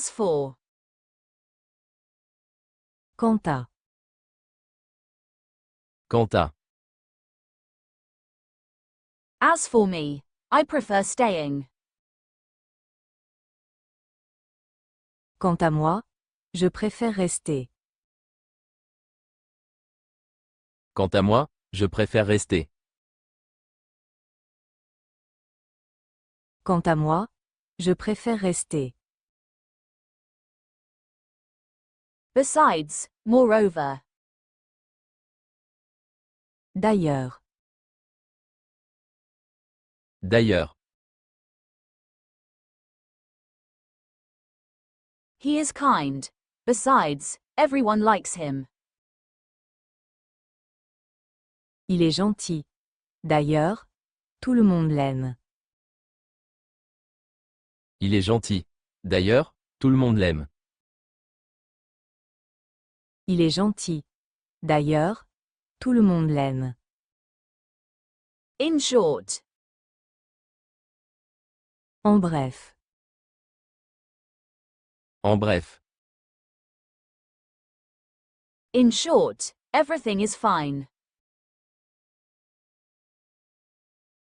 As for. Quant à. Quant à. As for me, I prefer staying. Quant à moi, je préfère rester. Quant à moi, je préfère rester. Quant à moi, je préfère rester. Besides, moreover. D'ailleurs. D'ailleurs. He is kind. Besides, everyone likes him. Il est gentil. D'ailleurs, tout le monde l'aime. Il est gentil. D'ailleurs, tout le monde l'aime. Il est gentil. D'ailleurs, tout le monde l'aime. In short. En bref. En bref. In short, everything is fine.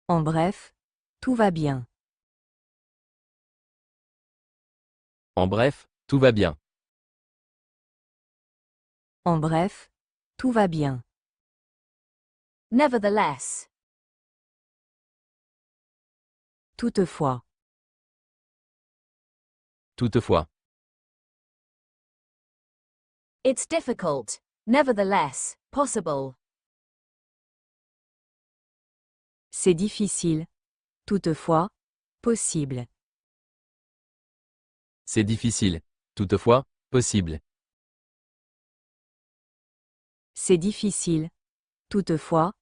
En bref, tout va bien. En bref, tout va bien. En bref, tout va bien. Nevertheless. Toutefois. Toutefois. It's difficult. Nevertheless, possible. C'est difficile. Toutefois, possible. C'est difficile. Toutefois, possible. C'est difficile. Toutefois,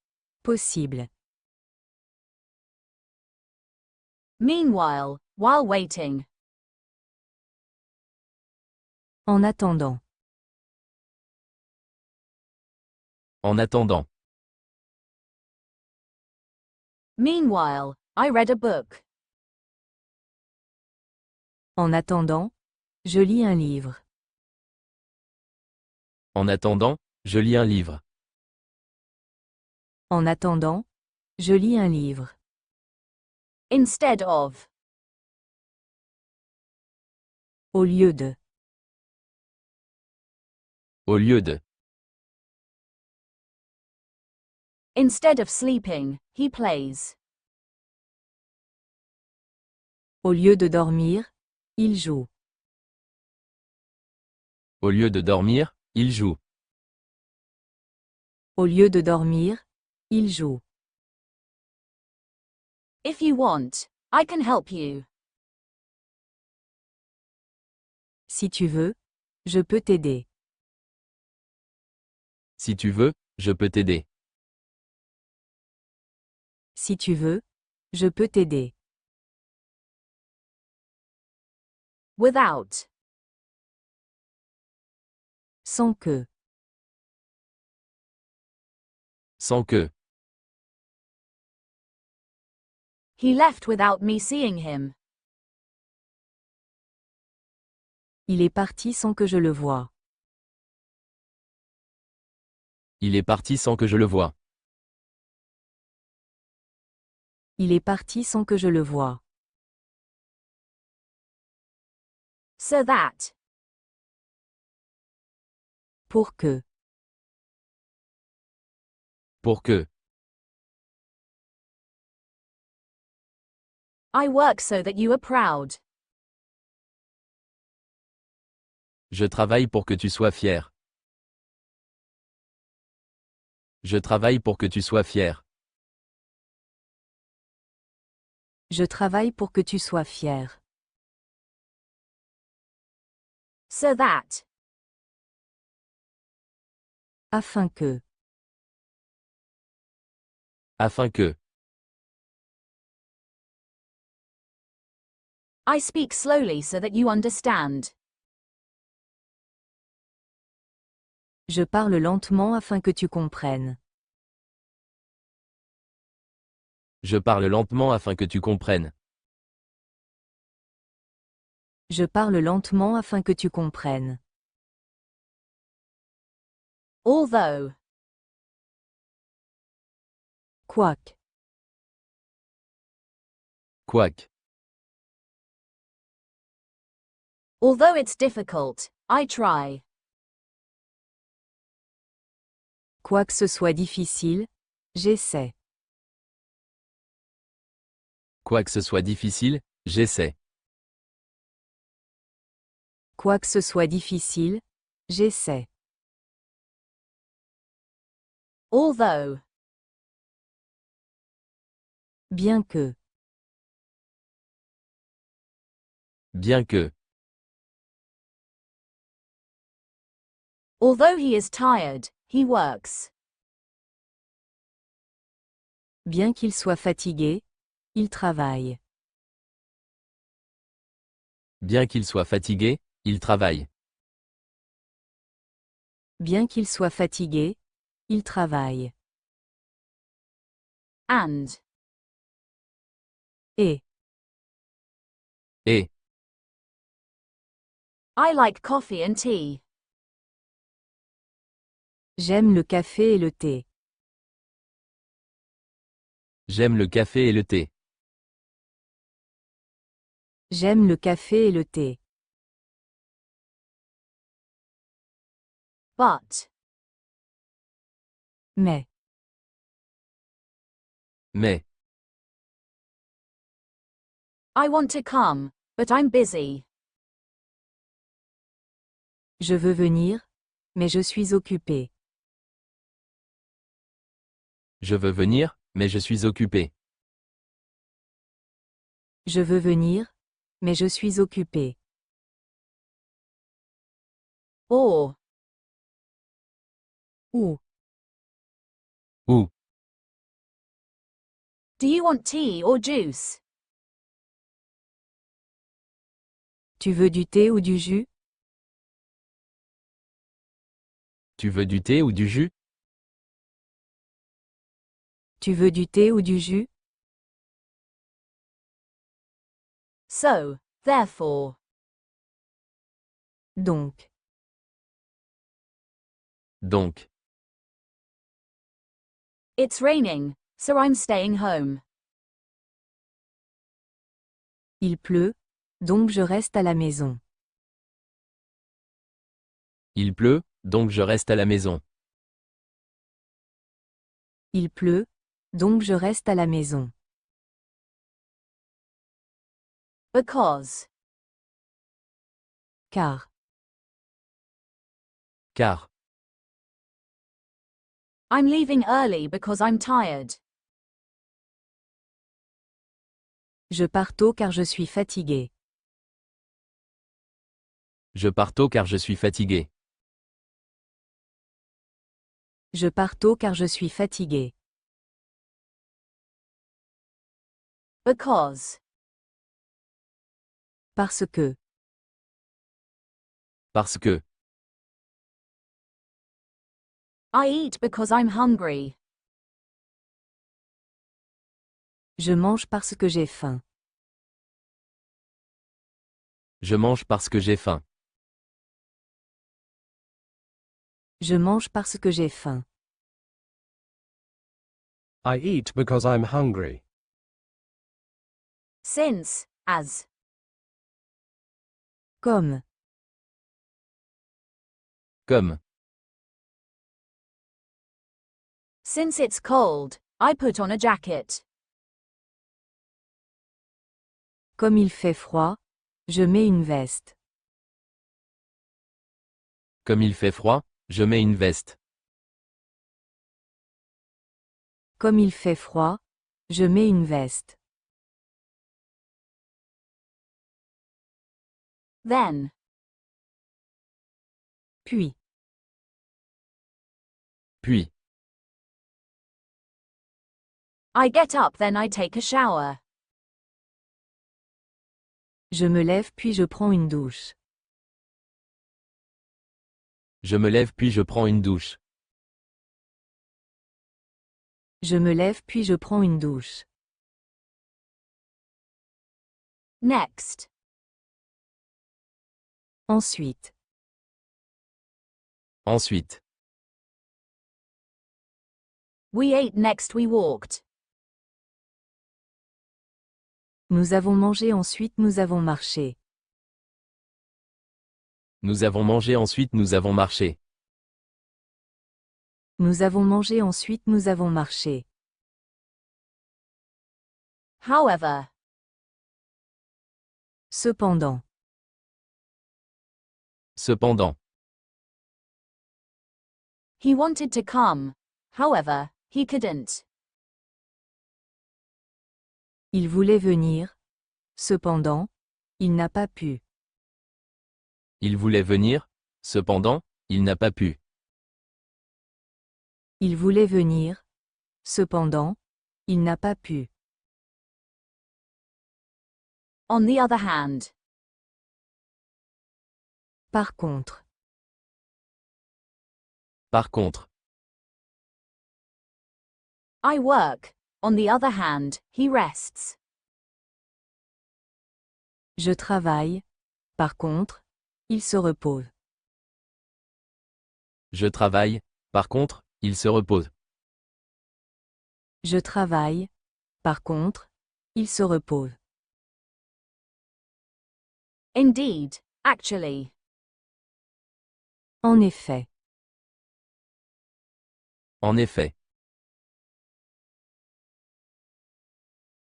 possible. Meanwhile, while waiting. En attendant. En attendant. Meanwhile, I read a book. En attendant, je lis un livre. En attendant, je lis un livre. En attendant, je lis un livre. Instead of. Au lieu de. Au lieu de. Instead of sleeping, he plays. Au lieu de dormir, il joue. Au lieu de dormir, il joue. Au lieu de dormir, il joue. If you want, I can help you. Si tu veux, je peux t'aider. Si tu veux, je peux t'aider. Si tu veux, je peux t'aider. Without. Sans que. Sans que. He left without me seeing him. Il est parti sans que je le voie. Il est parti sans que je le voie. Il est parti sans que je le voie. So that. Pour que. Pour que. I work so that you are proud. Je travaille pour que tu sois fier. Je travaille pour que tu sois fier. Je travaille pour que tu sois fier. So that. Afin que. Afin que. I speak slowly so that you understand. Je parle lentement afin que tu comprennes. Je parle lentement afin que tu comprennes. Je parle lentement afin que tu comprennes. Although. Quoique. Quoique. Although it's difficult, I try. Quoi que ce soit difficile, j'essaie. Quoi que ce soit difficile, j'essaie. Quoi que ce soit difficile, j'essaie. Although. Bien que. Bien que. Although he is tired, he works. Bien qu'il soit fatigué, il travaille. Bien qu'il soit fatigué, il travaille. Bien qu'il soit fatigué, il travaille. And. Et. Et. I like coffee and tea. J'aime le café et le thé. J'aime le café et le thé. J'aime le café et le thé. But. Mais. Mais. I want to come, but I'm busy. Je veux venir, mais je suis occupé. Je veux venir, mais je suis occupé. Je veux venir, mais je suis occupé. Or. Ou. Ou. Do you want tea or juice? Tu veux du thé ou du jus? Tu veux du thé ou du jus? Tu veux du thé ou du jus? So, therefore. Donc. Donc. It's raining, so I'm staying home. Il pleut, donc je reste à la maison. Il pleut, donc je reste à la maison. Il pleut, donc je reste à la maison. Because. Car. Car. I'm leaving early because I'm tired. Je pars tôt car je suis fatigué. Je pars tôt car je suis fatigué. Je pars tôt car je suis fatigué. Because. Parce que. Parce que. I eat because I'm hungry. Je mange parce que j'ai faim. Je mange parce que j'ai faim. Je mange parce que j'ai faim. I eat because I'm hungry. Since, as. Comme. Comme. Since it's cold, I put on a jacket. Comme il fait froid, je mets une veste. Comme il fait froid, je mets une veste. Comme il fait froid, je mets une veste. Then. Puis. Puis. I get up then I take a shower. Je me lève puis je prends une douche. Je me lève puis je prends une douche. Je me lève puis je prends une douche. Next. Ensuite. Ensuite. We ate next we walked. Nous avons mangé ensuite nous avons marché. Nous avons mangé ensuite nous avons marché. Nous avons mangé ensuite nous avons marché. However. Cependant. Cependant. He wanted to come. However, he couldn't. Il voulait venir. Cependant, il n'a pas pu. Il voulait venir. Cependant, il n'a pas pu. Il voulait venir. Cependant, il n'a pas pu. On the other hand. Par contre. Par contre. I work. On the other hand, he rests. Je travaille. Par contre, il se repose. Je travaille. Par contre, il se repose. Je travaille. Par contre, il se repose. Indeed, actually. En effet. En effet.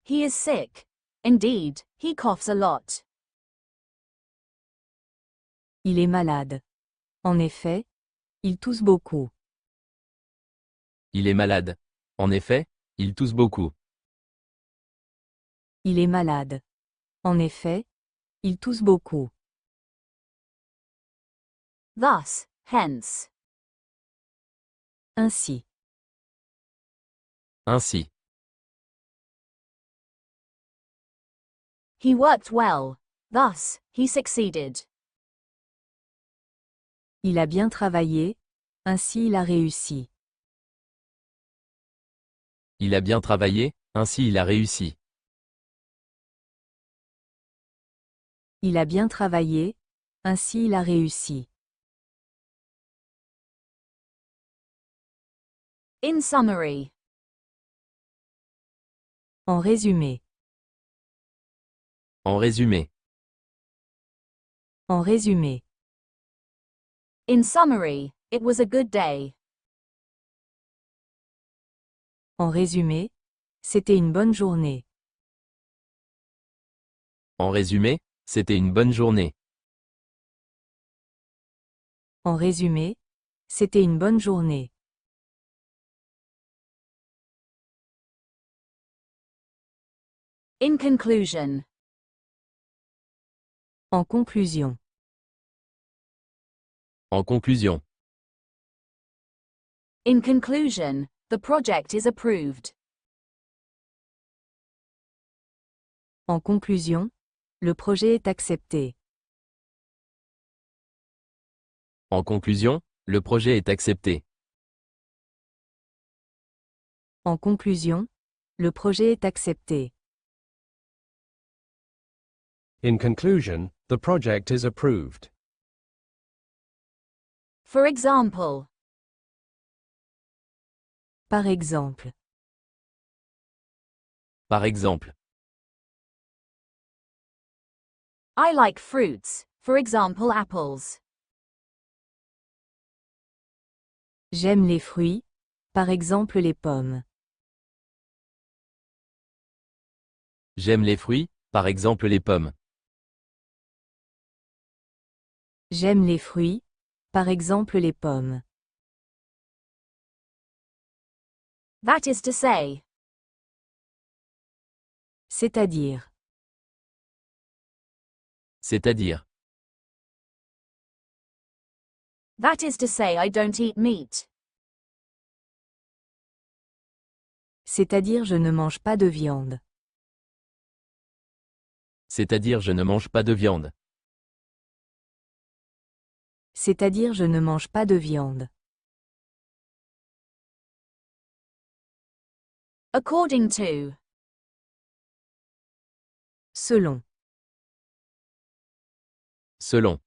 He is sick. Indeed, he coughs a lot. Il est malade. En effet, il tousse beaucoup. Il est malade. En effet, il tousse beaucoup. Il est malade. En effet, il tousse beaucoup. Thus, hence. Ainsi. Ainsi. He worked well. Thus, he succeeded. Il a bien travaillé. Ainsi il a réussi. Il a bien travaillé, ainsi il a réussi. Il a bien travaillé. Ainsi il a réussi. In summary. En résumé. En résumé. En résumé. In summary, it was a good day. En résumé, c'était une bonne journée. En résumé, c'était une bonne journée. En résumé, c'était une bonne journée. In conclusion. En conclusion. En conclusion. In conclusion, the project is approved. En conclusion, le projet est accepté. En conclusion, le projet est accepté. En conclusion, le projet est accepté. In conclusion, the project is approved. For example. Par exemple. Par exemple. I like fruits, for example apples. J'aime les fruits, par exemple les pommes. J'aime les fruits, par exemple les pommes. J'aime les fruits, par exemple les pommes. That is to say. C'est-à-dire. C'est-à-dire. That is to say I don't eat meat. C'est-à-dire je ne mange pas de viande. C'est-à-dire je ne mange pas de viande. C'est-à-dire je ne mange pas de viande. According to. Selon. Selon.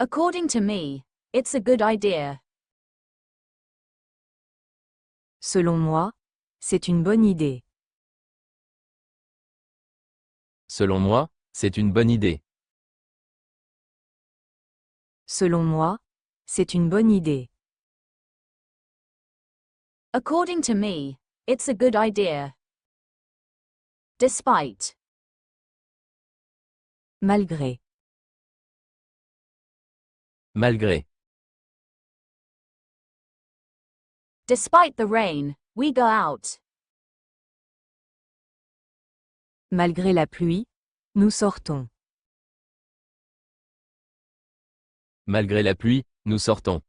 According to me, it's a good idea. Selon moi, c'est une bonne idée. Selon moi, c'est une bonne idée. Selon moi, c'est une bonne idée. According to me, it's a good idea. Despite. Malgré. Malgré. Despite the rain, we go out. Malgré la pluie, nous sortons. Malgré la pluie, nous sortons.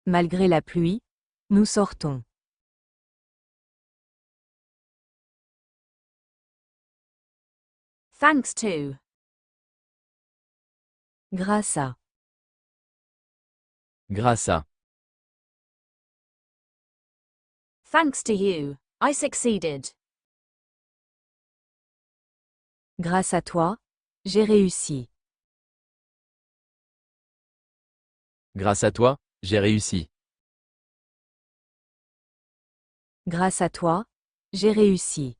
Malgré la pluie, nous sortons. Thanks to. Grâce à. Grâce à. Thanks to you, I succeeded. Grâce à toi, j'ai réussi. Grâce à toi, j'ai réussi. Grâce à toi, j'ai réussi.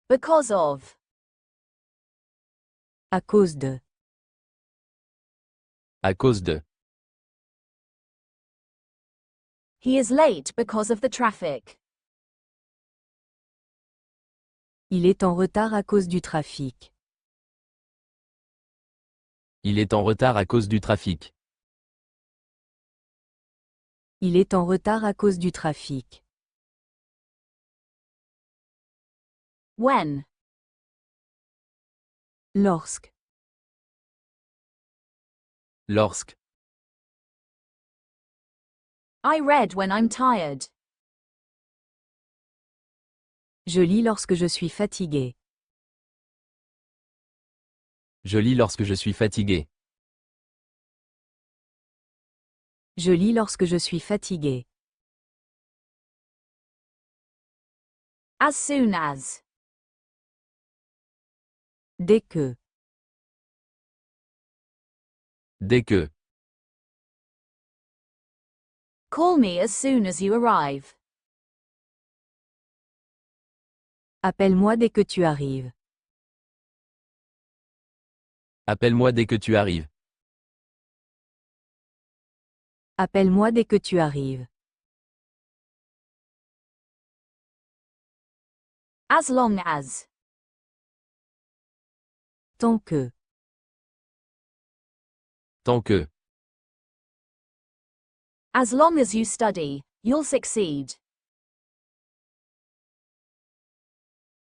Because of. À cause de. À cause de. He is late because of the traffic. Il est en retard à cause du trafic. Il est en retard à cause du trafic. Il est en retard à cause du trafic. When. Lorsque. Lorsque. I read when I'm tired. Je lis lorsque je suis fatigué. Je lis lorsque je suis fatigué. Je lis lorsque je suis fatigué. As soon as. Dès que. Dès que. Call me as soon as you arrive. Appelle-moi dès que tu arrives. Appelle-moi dès que tu arrives. Appelle-moi dès que tu arrives. As long as. Tant que. Tant que. As long as you study, you'll succeed.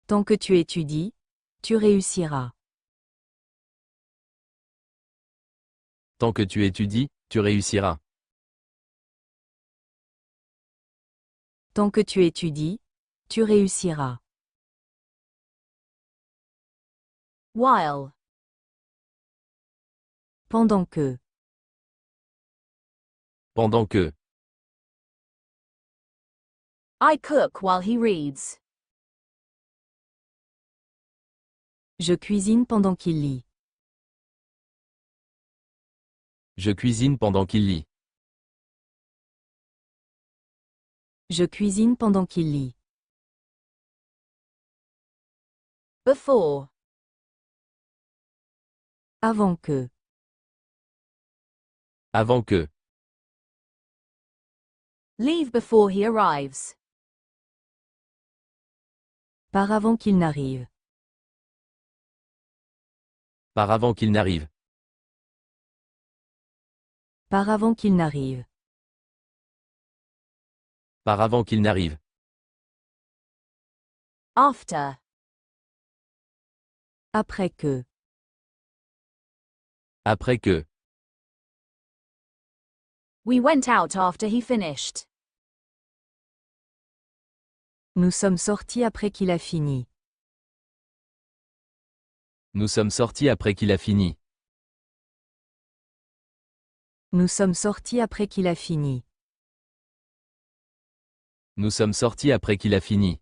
Tant que tu étudies, tu réussiras. Tant que tu étudies, tu réussiras. Tant que tu étudies, tu réussiras. While. Pendant que. Pendant que. I cook while he reads. Je cuisine pendant qu'il lit. Je cuisine pendant qu'il lit. Je cuisine pendant qu'il lit. Before. Avant que. Avant que. Leave before he arrives. Par avant qu'il n'arrive. Par avant qu'il n'arrive. Par avant qu'il n'arrive. Par avant qu'il n'arrive. After. Après que. Après que. We went out after he finished. Nous sommes sortis après qu'il a fini. Nous sommes sortis après qu'il a fini. Nous sommes sortis après qu'il a fini. Nous sommes sortis après qu'il a fini.